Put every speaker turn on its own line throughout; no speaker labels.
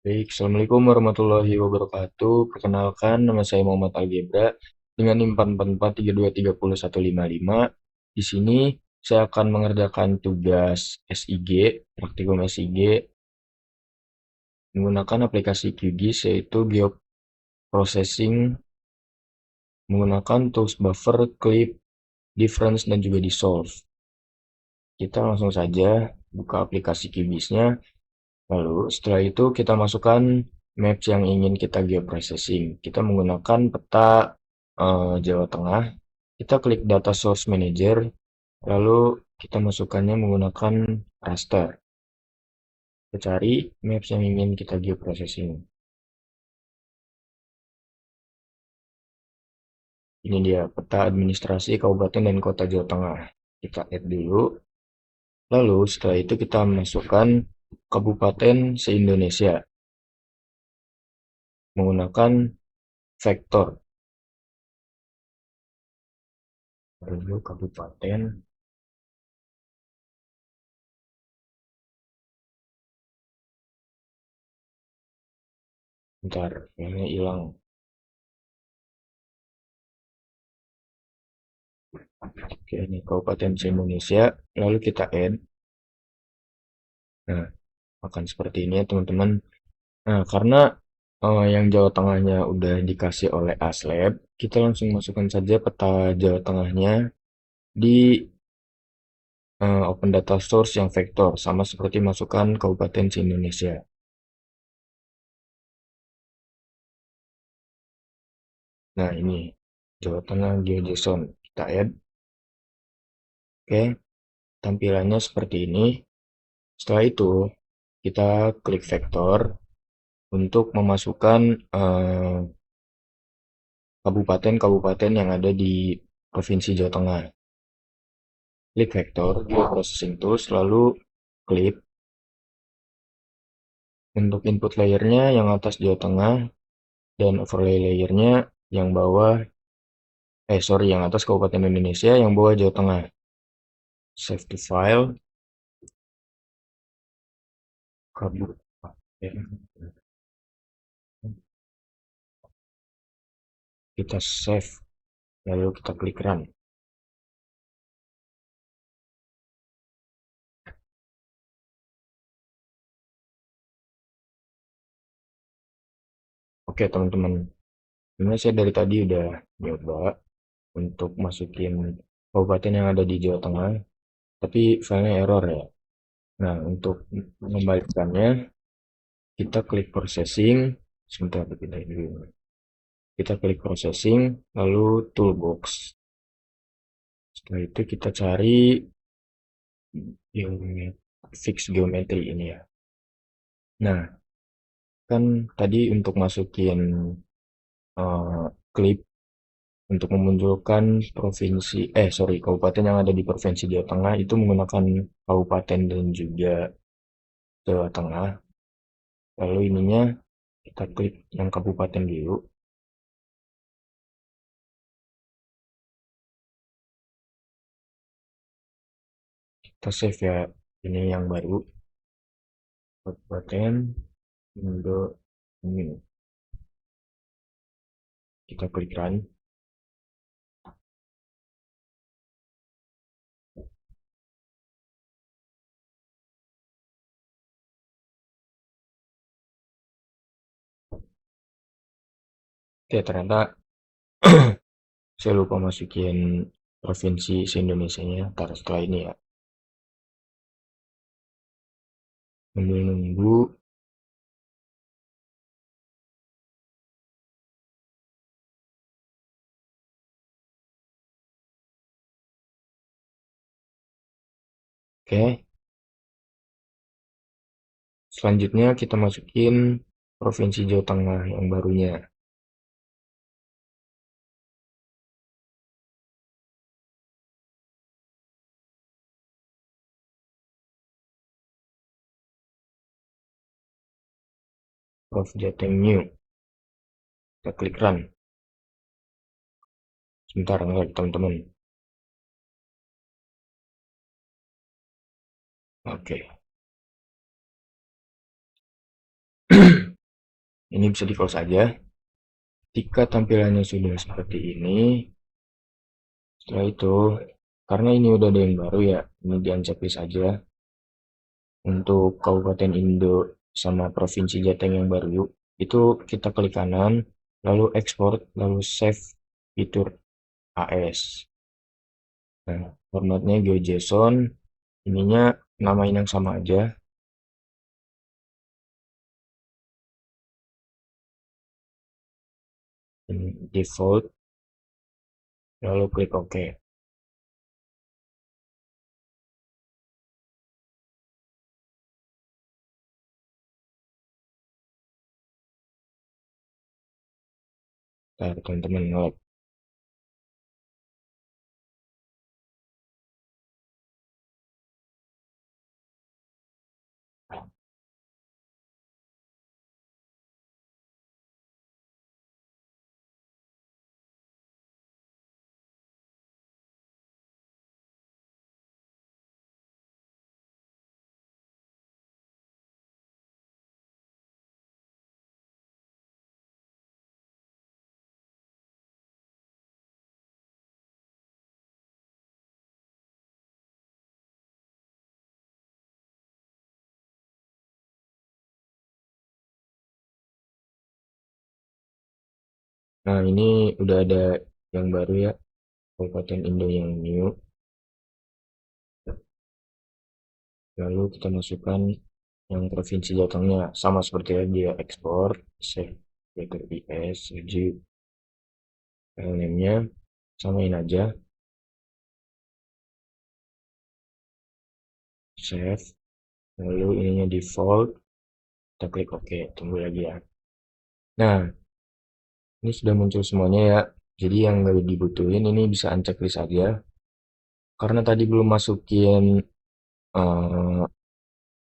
Baik, Assalamualaikum warahmatullahi wabarakatuh. Perkenalkan, nama saya Muhammad Algebra dengan NIM 444323015. Di sini saya akan mengerjakan tugas SIG, praktikum SIG, menggunakan aplikasi QGIS yaitu Geoprocessing, menggunakan tools buffer, clip, difference, dan juga dissolve. Kita langsung saja buka aplikasi QGIS-nya. Lalu setelah itu kita masukkan maps yang ingin kita geoprocessing. Kita menggunakan peta Jawa Tengah. Kita klik Data Source Manager, lalu kita masukkannya menggunakan raster. Kita cari maps yang ingin kita geoprocessing. Ini dia peta administrasi Kabupaten dan Kota Jawa Tengah. Kita add dulu. Lalu setelah itu kita masukkan kabupaten se-Indonesia menggunakan vektor. Lalu kabupaten. Bentar, ini hilang. Oke, ini kabupaten se-Indonesia. Lalu kita add. Nah, akan seperti ini ya teman-teman. Nah, karena yang Jawa Tengahnya udah dikasih oleh Aslab, kita langsung masukkan saja peta Jawa Tengahnya di Open Data Source yang vektor, sama seperti masukkan kabupaten se-Indonesia. Nah, ini Jawa Tengah GeoJSON. Kita add. Oke, tampilannya seperti ini. Setelah itu, kita klik vektor untuk memasukkan kabupaten-kabupaten yang ada di Provinsi Jawa Tengah. Klik vektor, Geoprocessing Tools, lalu klik. Untuk input layernya yang atas Jawa Tengah, dan overlay layernya yang bawah, yang atas Kabupaten Indonesia, yang bawah Jawa Tengah. Save to file, kabupaten. Kita save, lalu kita klik run. Oke teman-teman, sebenarnya saya dari tadi udah nyoba untuk masukin kabupaten yang ada di Jawa Tengah, tapi filenya error ya. Nah, untuk membalikkannya, kita klik processing, sebentar kita dulu. Kita klik processing, lalu toolbox. Setelah itu kita cari fix geometry ini ya. Nah, kan tadi untuk masukin klip untuk memunculkan kabupaten yang ada di Provinsi Jawa Tengah itu menggunakan kabupaten dan juga Jawa Tengah. Lalu ininya kita klik yang kabupaten dulu. Kita save ya, ini yang baru. Kabupaten Indo ini. Kita klik run. Oke, ternyata saya lupa masukin provinsi se-Indonesianya. Ntar setelah ini ya. Nunggu-nunggu. Oke. Selanjutnya kita masukin Provinsi Jawa Tengah yang barunya. Prof Jateng New. Kita klik run. Sebentar, enggak teman-teman. Oke. Ini bisa di close aja. Jika tampilannya sudah seperti ini, setelah itu, karena ini udah ada yang baru ya, ini di unchecklist aja. Untuk Kabupaten Indo sama Provinsi Jateng yang baru, itu kita klik kanan, lalu export, lalu save fitur AS. Nah, formatnya GeoJSON, ininya namain yang sama aja, ini default, lalu klik OK. Nah, teman-teman, nah ini udah ada yang baru ya, Kabupaten Indo yang new. Lalu kita masukkan yang provinsi Jatengnya, sama seperti ya, dia ekspor, save, yaitu IS, uji, file name-nya, samain aja, save, lalu ininya default, kita klik OK, tunggu lagi ya. Nah, ini sudah muncul semuanya ya, jadi yang nggak dibutuhin ini bisa unchecklist aja, karena tadi belum masukin eh,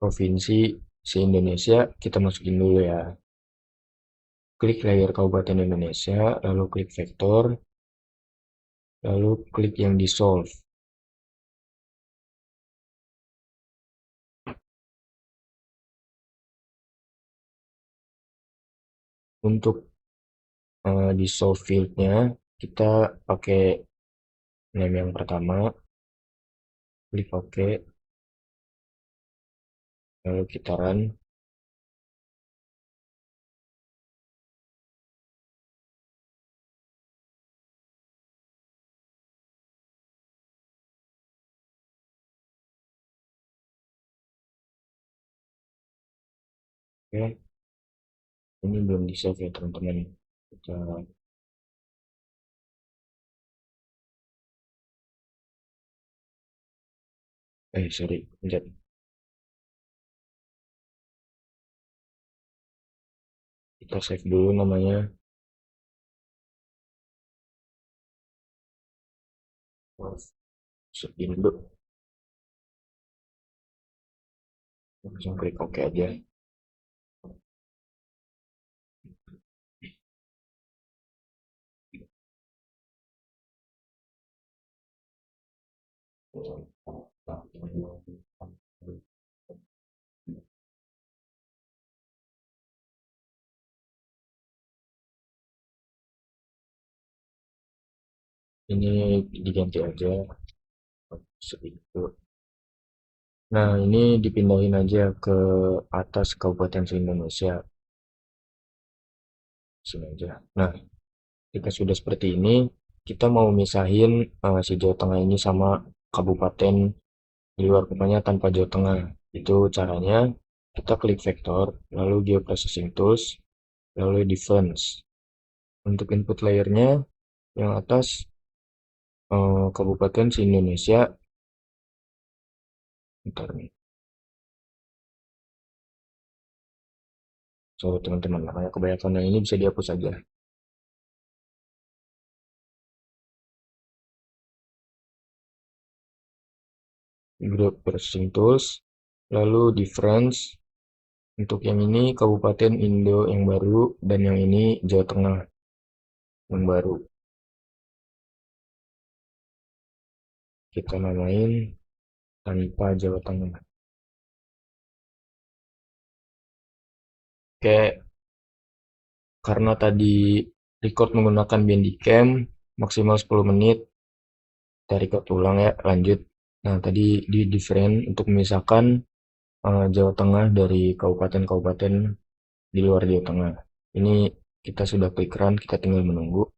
provinsi se-Indonesia, kita masukin dulu ya. Klik layer Kabupaten Indonesia, lalu klik vektor, lalu klik yang di solve. Untuk di solve field-nya, kita pakai name yang pertama, klik OK, lalu kita run. Oke, ini belum di save ya teman-teman. Kita, sorry, pencet. Kita save dulu namanya. Indo, langsung klik OK aja. Ini diganti aja, itu. Nah, ini dipindahin aja ke atas Kabupaten se-Indonesia. Sini aja. Nah, jika sudah seperti ini, kita mau misahin si Jawa Tengah ini sama kabupaten di luar kotanya tanpa Jawa Tengah. Itu caranya, kita klik vektor, lalu geoprocessing tools, lalu defense. Untuk input layernya, yang atas kabupaten se-Indonesia. Bentar nih. So, teman-teman, makanya kebanyakan yang ini bisa dihapus aja. Group processing tools, lalu difference. Untuk yang ini Kabupaten Indo yang baru, dan yang ini Jawa Tengah yang baru. Kita namain tanpa Jawa Tengah. Oke, karena tadi record menggunakan Bandicam maksimal 10 menit, kita record ulang ya, lanjut. Nah, tadi di different untuk memisahkan Jawa Tengah dari kabupaten-kabupaten di luar Jawa Tengah. Ini kita sudah klik run, kita tinggal menunggu.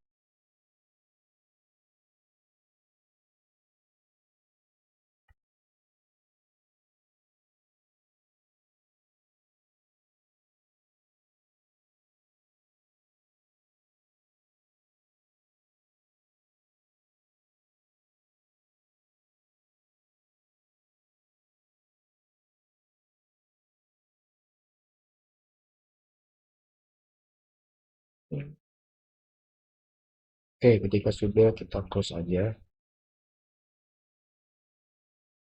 Oke, ketika sudah kita close aja.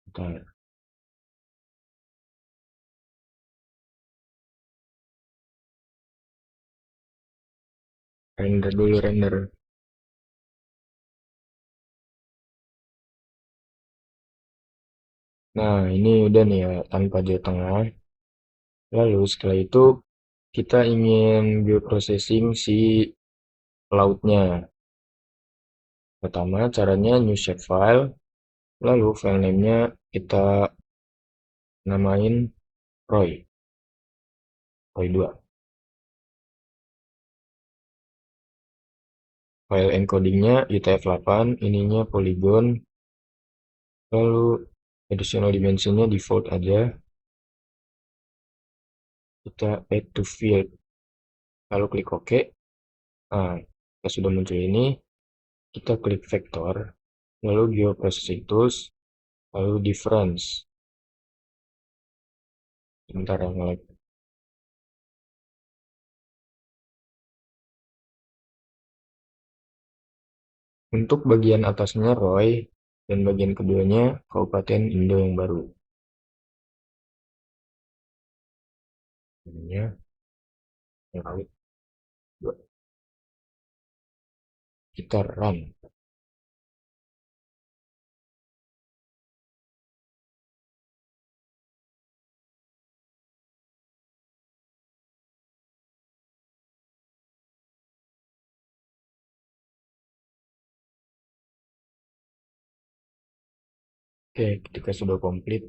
Bentar, render dulu render. Nah, ini udah nih ya, tanpa Jawa Tengah. Lalu setelah itu kita ingin bioprocessing si lautnya. Pertama, caranya new shapefile. Lalu file name-nya kita namain Roy, Roy 2. File encodingnya UTF-8, ininya polygon. Lalu additional dimensionnya default aja. Kita add to field. Lalu klik OK. Nah, kita sudah muncul ini. Kita klik vector. Lalu bioprocessing tools. Lalu difference. Sebentar ya, nge-lag. Untuk bagian atasnya Roy, dan bagian keduanya Kabupaten Indo yang baru. Namanya laut 2. Kita run. Oke, ketika sudah komplit,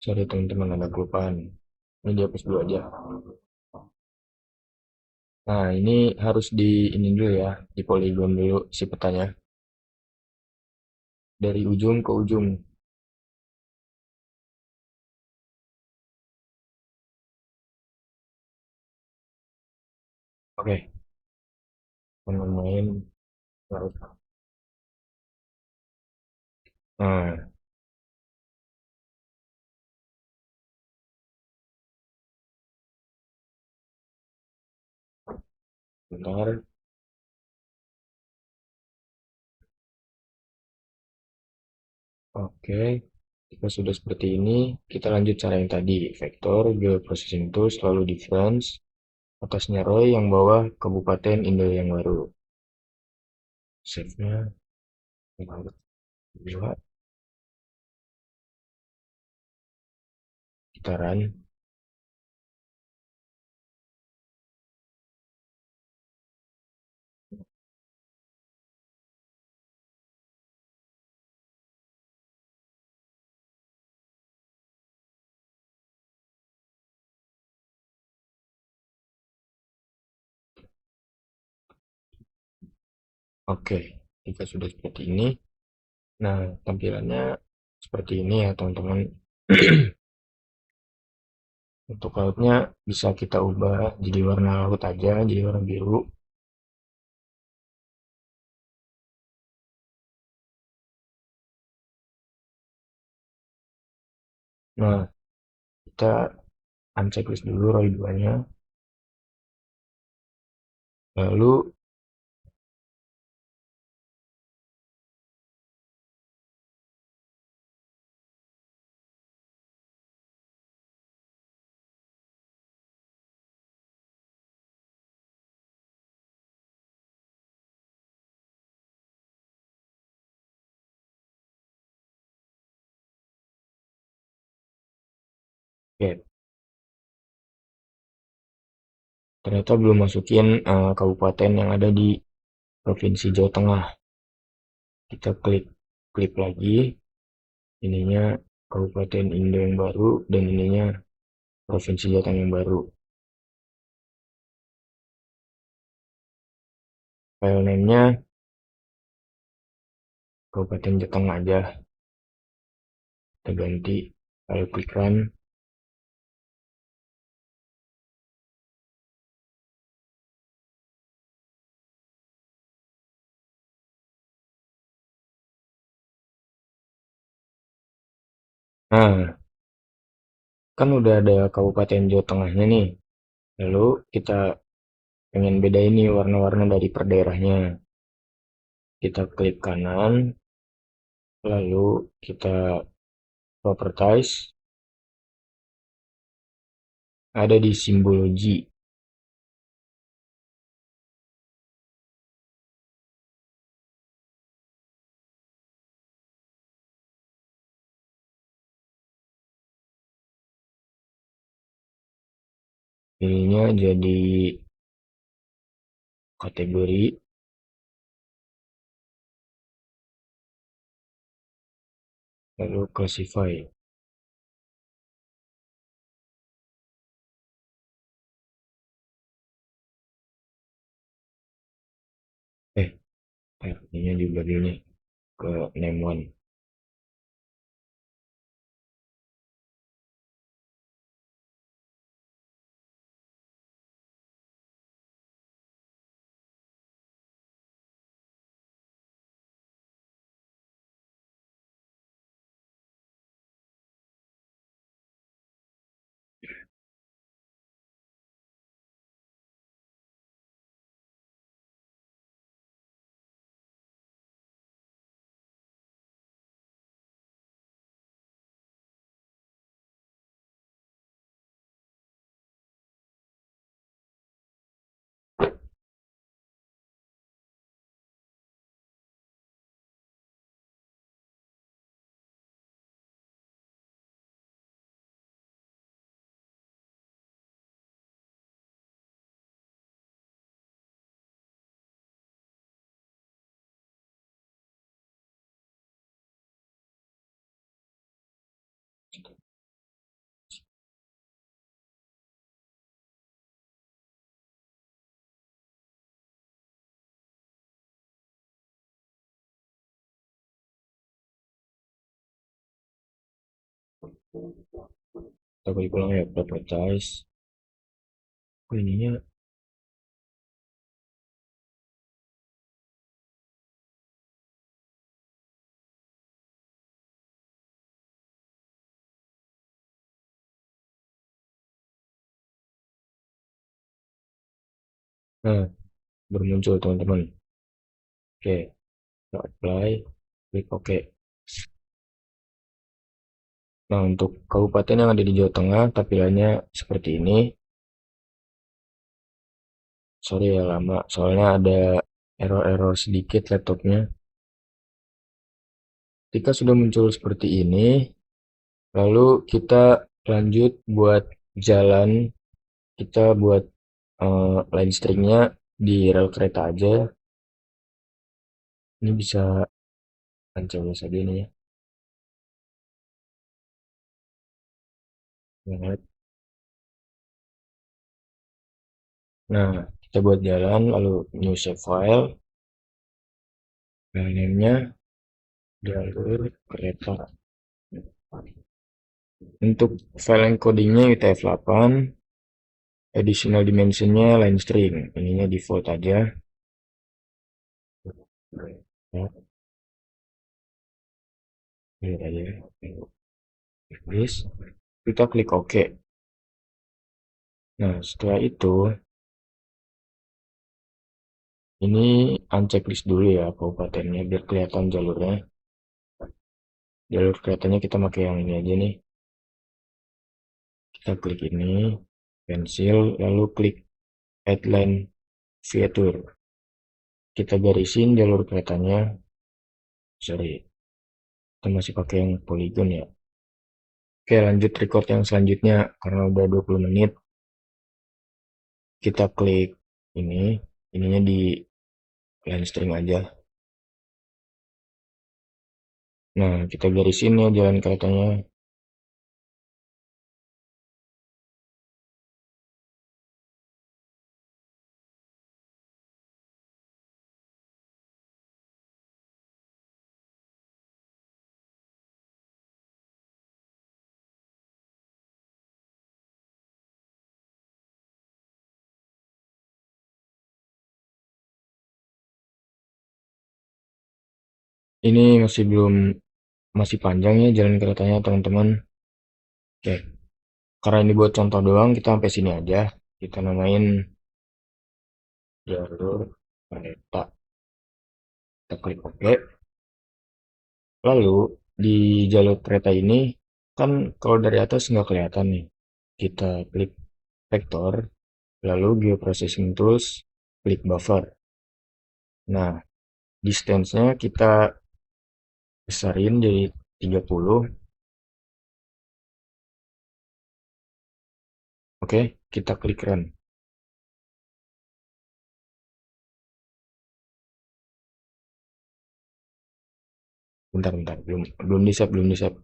sorry teman-teman ada kelupaan. Ini dihapus dulu aja. Nah, ini harus di ini dulu ya, di polygon dulu si petanya. Dari ujung ke ujung. Oke, main laut. Nah, bentar. Oke, jika sudah seperti ini, kita lanjut cara yang tadi. Vektor, bioprocessing tools, lalu difference. Atasnya Roy, yang bawah Kabupaten Indo yang baru. Save-nya, dua, kita run. Oke, jika sudah seperti ini, nah tampilannya seperti ini ya teman-teman. Untuk lautnya bisa kita ubah jadi warna laut aja, jadi warna biru. Nah, kita unchecklist dulu ROI 2-nya. Lalu, Oke, ternyata belum masukin kabupaten yang ada di Provinsi Jawa Tengah. Kita klik klik lagi, ininya Kabupaten Indo yang baru dan ininya Provinsi Jateng yang baru. File name-nya Kabupaten Jateng aja. Kita ganti, lalu klik run. Nah, kan udah ada Kabupaten Jawa Tengahnya nih. Lalu kita pengen beda ini warna-warna dari per daerahnya. Kita klik kanan, lalu kita properties, ada di simbologi. Ininya jadi kategori, lalu classify. Eh, ininya juga ini ke name one. Kita klik ulang ya, properties. Oh, ininya, nah, bermuncul teman-teman. Oke, kita apply, klik OK. Nah, untuk kabupaten yang ada di Jawa Tengah, tampilannya seperti ini. Sorry ya lama, soalnya ada error-error sedikit laptopnya. Ketika sudah muncul seperti ini, lalu kita lanjut buat jalan, kita buat line stringnya di rel kereta aja. Ini bisa coba saja nih ya. Lihat. Nah, kita buat jalan, lalu new save file, file name-nya jalur kereta. Untuk file encodingnya UTF-8, additional dimensionnya line string, ininya default aja. Ya, lihat aja. Please, kita klik OK. Nah, setelah itu, ini unchecklist dulu ya kabupatennya, biar kelihatan jalurnya. Jalur keretanya kita pakai yang ini aja nih. Kita klik ini, pensil, lalu klik add line feature. Kita garisin jalur keretanya. Sorry, kita masih pakai yang polygon ya. Oke, lanjut record yang selanjutnya. Karena udah 20 menit, kita klik ini. Ininya di line string aja. Nah, kita garisin ya jalan keretanya. Ini masih panjang ya jalan keretanya, teman-teman. Oke, karena ini buat contoh doang, kita sampai sini aja. Kita namain jalur kereta. Kita klik OK. Lalu di jalur kereta ini kan kalau dari atas nggak kelihatan nih. Kita klik vektor, lalu geoprocessing tools, klik buffer. Nah, distance-nya kita besarin jadi 30. Oke, kita klik run. Bentar, belum di-save.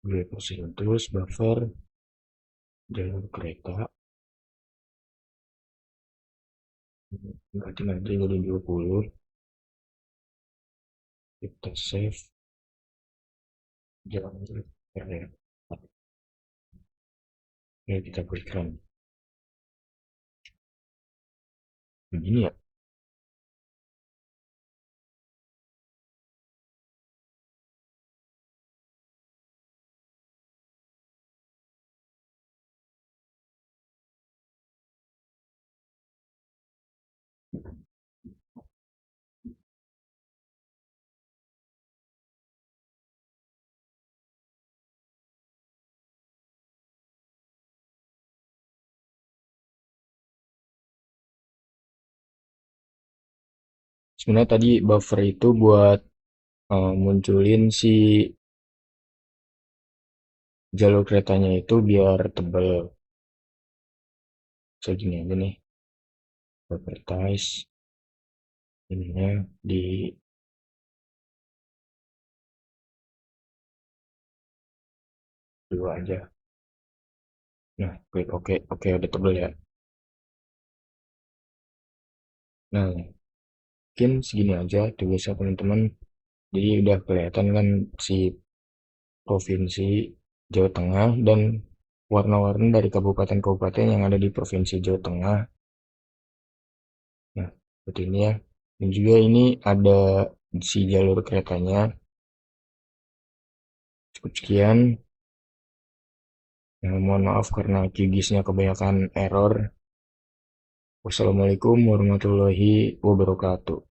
Geoprocessing tools, buffer, jalur kereta. Berarti nanti jadi 20. Kita save jalur kereta. Oke, kita klik run. Begini ya. Sebenarnya tadi buffer itu buat munculin si jalur keretanya itu biar tebel. Segini aja nih. Advertise. Ininya di dua aja. Nah, klik OK. Oke, udah tebel ya. Nah, mungkin segini aja tugasnya teman-teman. Jadi udah kelihatan kan si provinsi Jawa Tengah dan warna-warni dari kabupaten-kabupaten yang ada di provinsi Jawa Tengah. Nah, seperti ini ya. Dan juga ini ada si jalur keretanya. Cukup sekian. Mohon maaf karena QGIS-nya kebanyakan error. Wassalamualaikum warahmatullahi wabarakatuh.